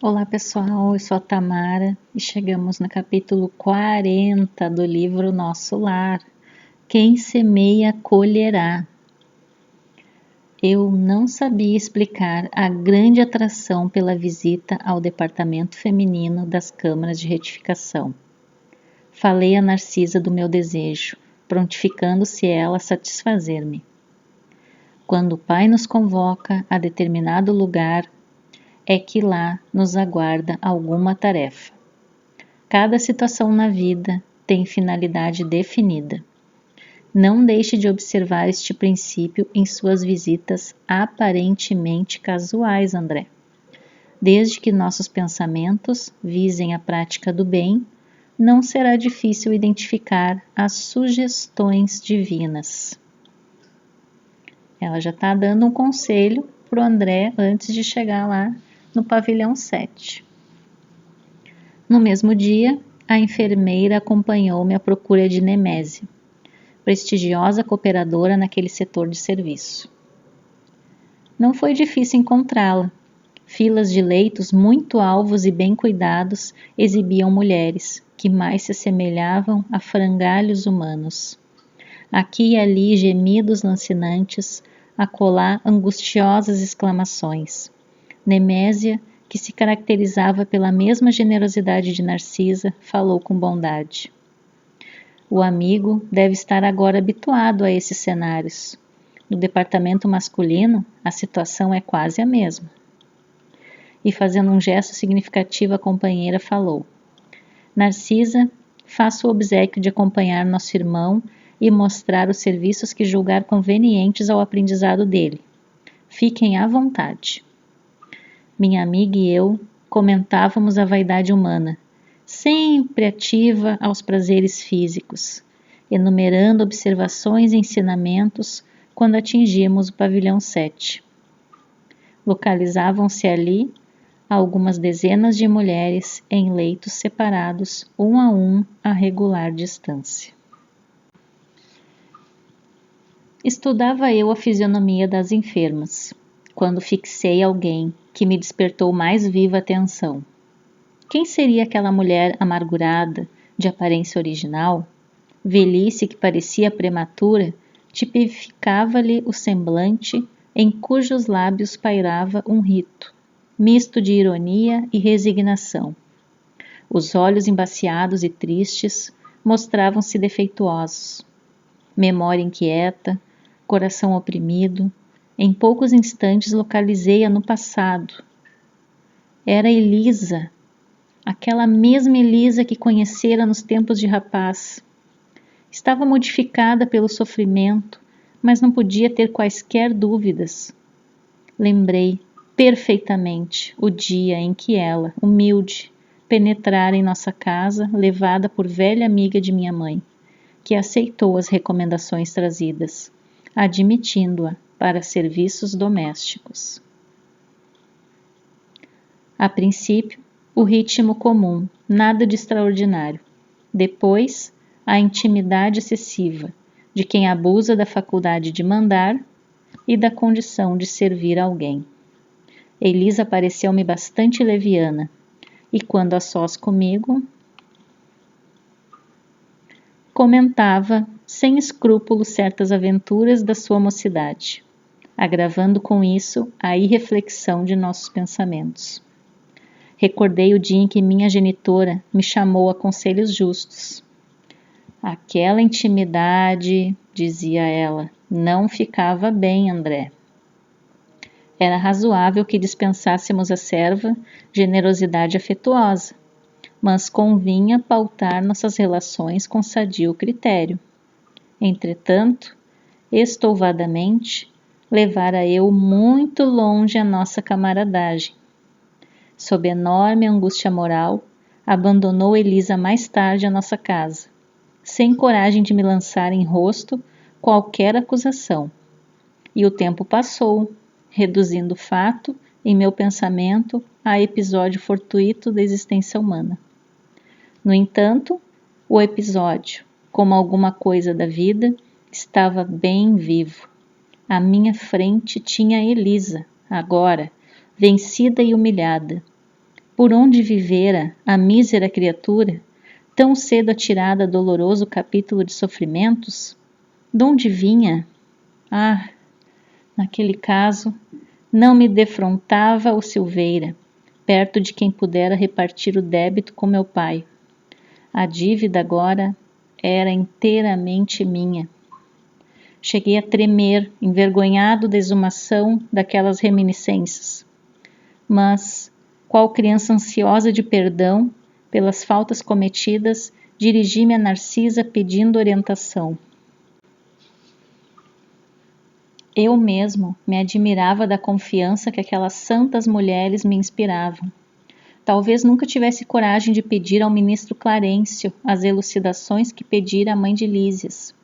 Olá pessoal, eu sou a Tamara e chegamos no capítulo 40 do livro Nosso Lar. Quem semeia, colherá. Eu não sabia explicar a grande atração pela visita ao departamento feminino das câmaras de retificação. Falei a Narcisa do meu desejo, prontificando-se ela a satisfazer-me. Quando o Pai nos convoca a determinado lugar, é que lá nos aguarda alguma tarefa. Cada situação na vida tem finalidade definida. Não deixe de observar este princípio em suas visitas aparentemente casuais, André. Desde que nossos pensamentos visem a prática do bem, não será difícil identificar as sugestões divinas. Ela já está dando um conselho para o André antes de chegar lá no pavilhão 7. No mesmo dia, a enfermeira acompanhou-me à procura de Nemésio, prestigiosa cooperadora naquele setor de serviço. Não foi difícil encontrá-la. Filas de leitos muito alvos e bem cuidados exibiam mulheres, que mais se assemelhavam a frangalhos humanos. Aqui e ali gemidos lancinantes, acolá angustiosas exclamações. Nemésia, que se caracterizava pela mesma generosidade de Narcisa, falou com bondade. O amigo deve estar agora habituado a esses cenários. No departamento masculino, a situação é quase a mesma. E fazendo um gesto significativo, a companheira falou. Narcisa, faça o obséquio de acompanhar nosso irmão e mostrar os serviços que julgar convenientes ao aprendizado dele. Fiquem à vontade. Minha amiga e eu comentávamos a vaidade humana, sempre ativa aos prazeres físicos, enumerando observações e ensinamentos quando atingíamos o pavilhão 7. Localizavam-se ali algumas dezenas de mulheres em leitos separados, um a regular distância. Estudava eu a fisionomia das enfermas, quando fixei alguém que me despertou mais viva atenção. Quem seria aquela mulher amargurada, de aparência original? Velhice que parecia prematura, tipificava-lhe o semblante em cujos lábios pairava um rito, misto de ironia e resignação. Os olhos embaciados e tristes mostravam-se defeituosos. Memória inquieta, coração oprimido, em poucos instantes localizei-a no passado. Era Elisa, aquela mesma Elisa que conhecera nos tempos de rapaz. Estava modificada pelo sofrimento, mas não podia ter quaisquer dúvidas. Lembrei perfeitamente o dia em que ela, humilde, penetrara em nossa casa, levada por velha amiga de minha mãe, que aceitou as recomendações trazidas, admitindo-a para serviços domésticos. A princípio, o ritmo comum, nada de extraordinário. Depois, a intimidade excessiva de quem abusa da faculdade de mandar e da condição de servir alguém. Elisa pareceu-me bastante leviana, e quando a sós comigo, comentava sem escrúpulo certas aventuras da sua mocidade, agravando com isso a irreflexão de nossos pensamentos. Recordei o dia em que minha genitora me chamou a conselhos justos. Aquela intimidade, dizia ela, não ficava bem, André. Era razoável que dispensássemos à serva generosidade afetuosa, mas convinha pautar nossas relações com sadio critério. Entretanto, estouvadamente, levara eu muito longe a nossa camaradagem. Sob enorme angústia moral, abandonou Elisa mais tarde a nossa casa, sem coragem de me lançar em rosto qualquer acusação. E o tempo passou, reduzindo o fato, em meu pensamento, a episódio fortuito da existência humana. No entanto, o episódio, como alguma coisa da vida, estava bem vivo. À minha frente tinha Elisa, agora, vencida e humilhada, Por onde vivera a mísera criatura, tão cedo atirada a doloroso capítulo de sofrimentos? Donde vinha? Ah, naquele caso, não me defrontava o Silveira, perto de quem pudera repartir o débito com meu pai. A dívida agora era inteiramente minha. Cheguei a tremer, envergonhado da exumação daquelas reminiscências. Mas, qual criança ansiosa de perdão pelas faltas cometidas, dirigi-me a Narcisa pedindo orientação. Eu mesmo me admirava da confiança que aquelas santas mulheres me inspiravam. Talvez nunca tivesse coragem de pedir ao ministro Clarencio as elucidações que pedira a mãe de Lísias.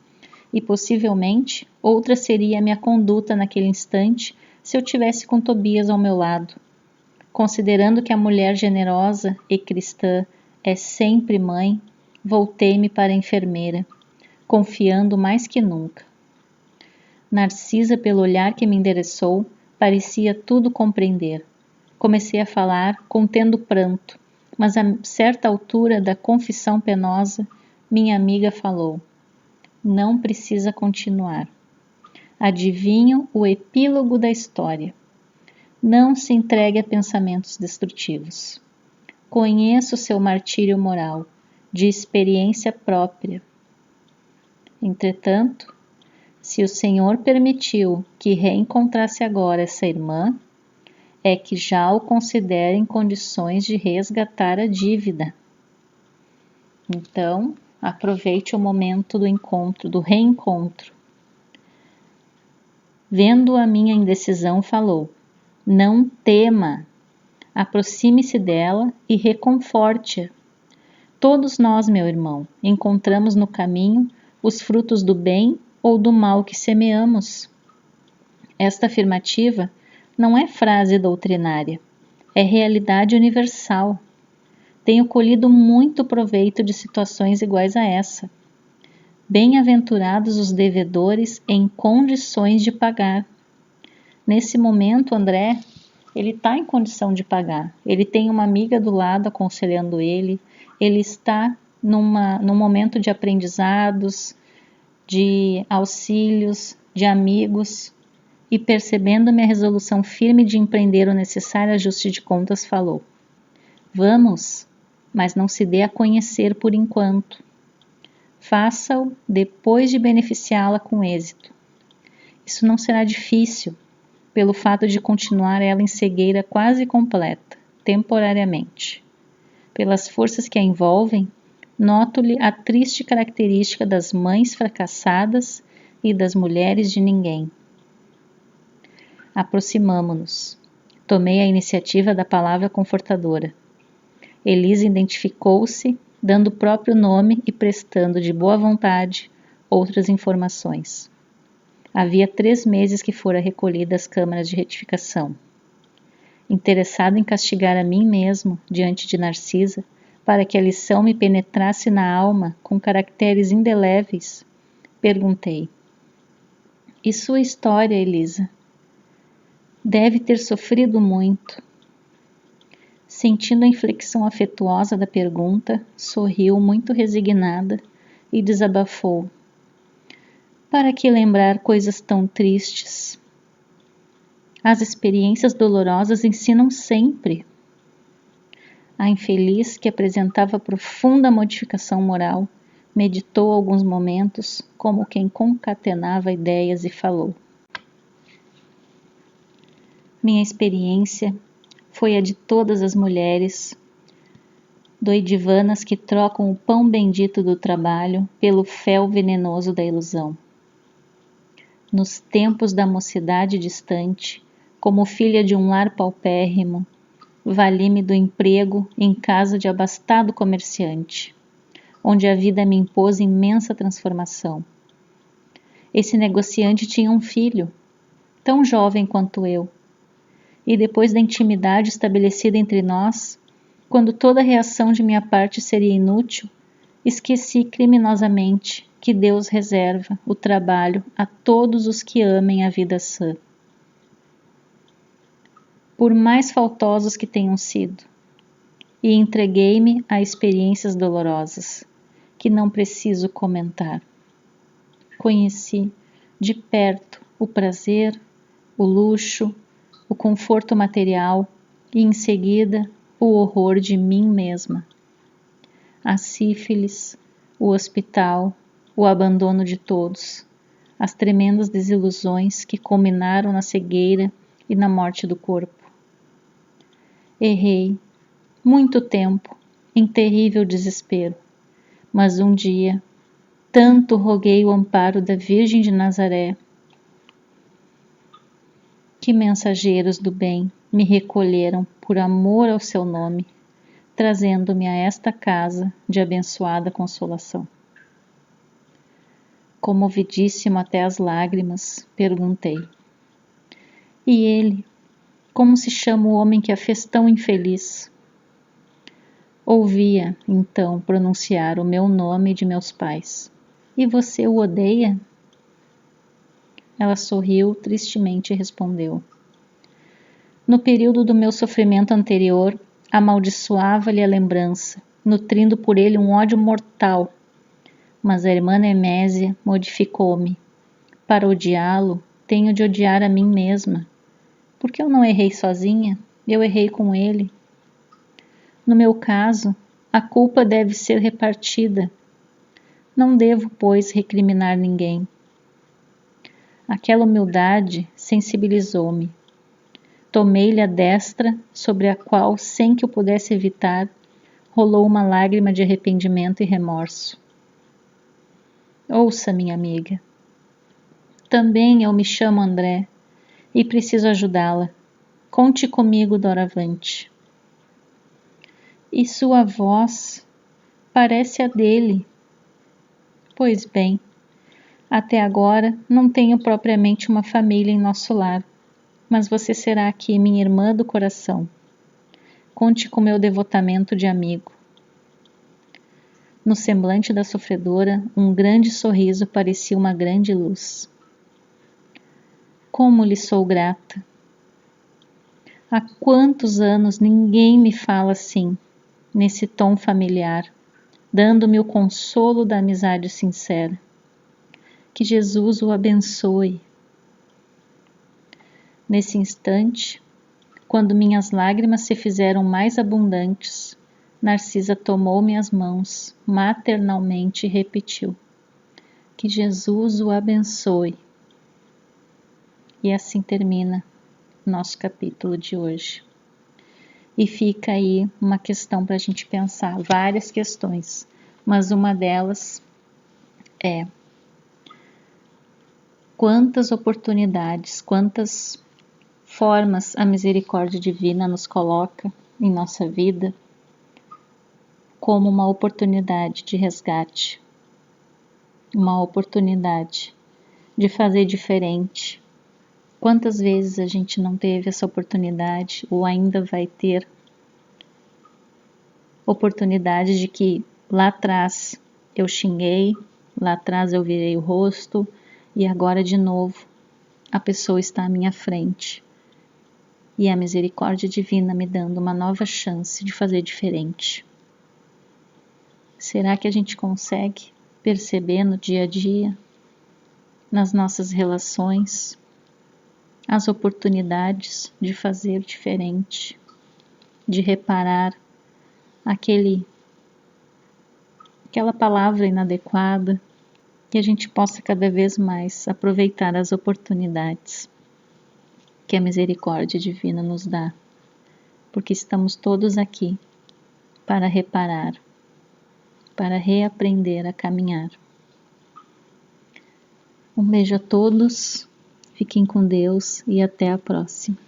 E possivelmente outra seria a minha conduta naquele instante se eu tivesse com Tobias ao meu lado. Considerando que a mulher generosa e cristã é sempre mãe, voltei-me para a enfermeira, confiando mais que nunca. Narcisa, pelo olhar que me endereçou, parecia tudo compreender. Comecei a falar, contendo pranto, mas a certa altura da confissão penosa, minha amiga falou: não precisa continuar. Adivinho o epílogo da história. Não se entregue a pensamentos destrutivos. Conheço seu martírio moral, de experiência própria. Entretanto, se o Senhor permitiu que reencontrasse agora essa irmã, é que já o considera em condições de resgatar a dívida. Então, aproveite o momento do encontro, do reencontro. Vendo a minha indecisão, falou: não tema, aproxime-se dela e reconforte-a. Todos nós, meu irmão, encontramos no caminho os frutos do bem ou do mal que semeamos. Esta afirmativa não é frase doutrinária, é realidade universal. Tenho colhido muito proveito de situações iguais a essa. Bem-aventurados os devedores em condições de pagar. Nesse momento, André, ele está em condição de pagar. Ele tem uma amiga do lado aconselhando ele. Ele está num momento de aprendizados, de auxílios, de amigos. E percebendo minha resolução firme de empreender o necessário ajuste de contas, falou: vamos, mas não se dê a conhecer por enquanto. Faça-o depois de beneficiá-la com êxito. Isso não será difícil, pelo fato de continuar ela em cegueira quase completa, temporariamente. Pelas forças que a envolvem, noto-lhe a triste característica das mães fracassadas e das mulheres de ninguém. Aproximamo-nos. Tomei a iniciativa da palavra confortadora. Elisa identificou-se, dando o próprio nome e prestando de boa vontade outras informações. Havia 3 meses que fora recolhida às câmaras de retificação. Interessado em castigar a mim mesmo diante de Narcisa, para que a lição me penetrasse na alma com caracteres indeléveis, perguntei: e sua história, Elisa? Deve ter sofrido muito. Sentindo a inflexão afetuosa da pergunta, sorriu muito resignada e desabafou: para que lembrar coisas tão tristes? As experiências dolorosas ensinam sempre. A infeliz, que apresentava profunda modificação moral, meditou alguns momentos, como quem concatenava ideias, e falou: minha experiência foi a de todas as mulheres doidivanas que trocam o pão bendito do trabalho pelo fel venenoso da ilusão. Nos tempos da mocidade distante, como filha de um lar paupérrimo, vali-me do emprego em casa de abastado comerciante, onde a vida me impôs imensa transformação. Esse negociante tinha um filho, tão jovem quanto eu, e depois da intimidade estabelecida entre nós, quando toda reação de minha parte seria inútil, esqueci criminosamente que Deus reserva o trabalho a todos os que amem a vida sã. Por mais faltosos que tenham sido, e entreguei-me a experiências dolorosas, que não preciso comentar. Conheci de perto o prazer, o luxo, o conforto material e em seguida o horror de mim mesma. A sífilis, o hospital, o abandono de todos, as tremendas desilusões que culminaram na cegueira e na morte do corpo. Errei, muito tempo, em terrível desespero, mas um dia, tanto roguei o amparo da Virgem de Nazaré, que mensageiros do bem me recolheram por amor ao seu nome, trazendo-me a esta casa de abençoada consolação. Comovidíssimo até as lágrimas, perguntei: e ele, como se chama o homem que a fez tão infeliz? Ouvia, então, pronunciar o meu nome e de meus pais. E você o odeia? Ela sorriu tristemente e respondeu: no período do meu sofrimento anterior, amaldiçoava-lhe a lembrança, nutrindo por ele um ódio mortal. Mas a irmã Nemésia modificou-me. Para odiá-lo, tenho de odiar a mim mesma. Porque eu não errei sozinha, eu errei com ele. No meu caso, a culpa deve ser repartida. Não devo, pois, recriminar ninguém. Aquela humildade sensibilizou-me. Tomei-lhe a destra, sobre a qual, sem que eu pudesse evitar, rolou uma lágrima de arrependimento e remorso. Ouça, minha amiga. Também eu me chamo André e preciso ajudá-la. Conte comigo doravante. E sua voz parece a dele. Pois bem, até agora não tenho propriamente uma família em nosso lar, mas você será aqui minha irmã do coração. Conte com meu devotamento de amigo. No semblante da sofredora, um grande sorriso parecia uma grande luz. Como lhe sou grata! Há quantos anos ninguém me fala assim, nesse tom familiar, dando-me o consolo da amizade sincera. Que Jesus o abençoe. Nesse instante, quando minhas lágrimas se fizeram mais abundantes, Narcisa tomou minhas mãos maternalmente e repetiu: que Jesus o abençoe. E assim termina nosso capítulo de hoje. E fica aí uma questão para a gente pensar, várias questões, mas uma delas é: quantas oportunidades, quantas formas a misericórdia divina nos coloca em nossa vida como uma oportunidade de resgate, uma oportunidade de fazer diferente. Quantas vezes a gente não teve essa oportunidade ou ainda vai ter oportunidade de que lá atrás eu xinguei, lá atrás eu virei o rosto e agora de novo a pessoa está à minha frente. E a misericórdia divina me dando uma nova chance de fazer diferente. Será que a gente consegue perceber no dia a dia, nas nossas relações, as oportunidades de fazer diferente, de reparar aquela palavra inadequada, que a gente possa cada vez mais aproveitar as oportunidades que a misericórdia divina nos dá, porque estamos todos aqui para reparar, para reaprender a caminhar. Um beijo a todos, fiquem com Deus e até a próxima.